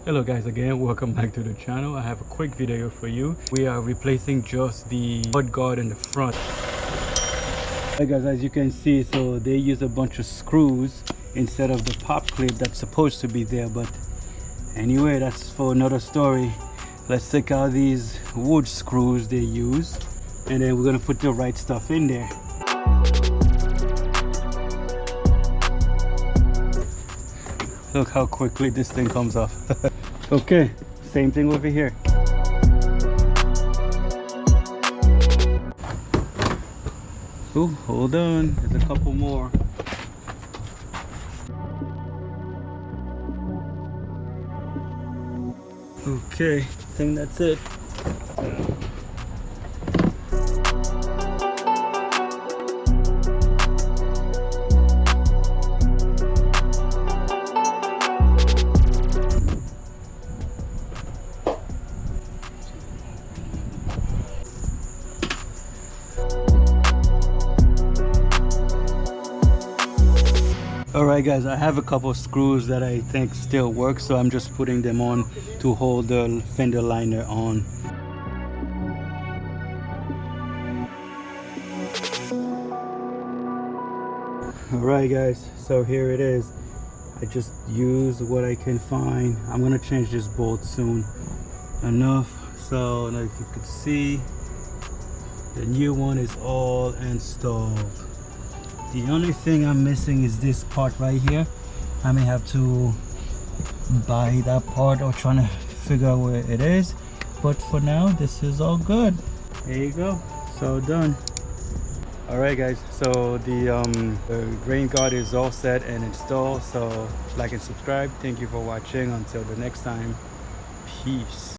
Hello guys, again welcome back to the channel. I have a quick video for you. We are replacing just the mud guard in the front. Hey guys, as you can see, so they use a bunch of screws instead of the pop clip that's supposed to be there, but anyway, that's for another story. Let's take out these wood screws they use, and then we're gonna put the right stuff in there. Look how quickly this thing comes off. Okay, same thing over here. Oh, hold on, there's a couple more. Okay, I think that's it. Alright guys, I have a couple of screws that I think still work, so I'm just putting them on to hold the fender liner on. Alright guys, so here it is. I just use what I can find. I'm gonna change this bolt soon enough. So now if you could see, the new one is all installed. The only thing I'm missing is this part right here. I may have to buy that part or trying to figure out where it is, but for now this is all good. There you go, so done. All right guys, so the rain guard is all set and installed, so like and subscribe. Thank you for watching. Until the next time, peace.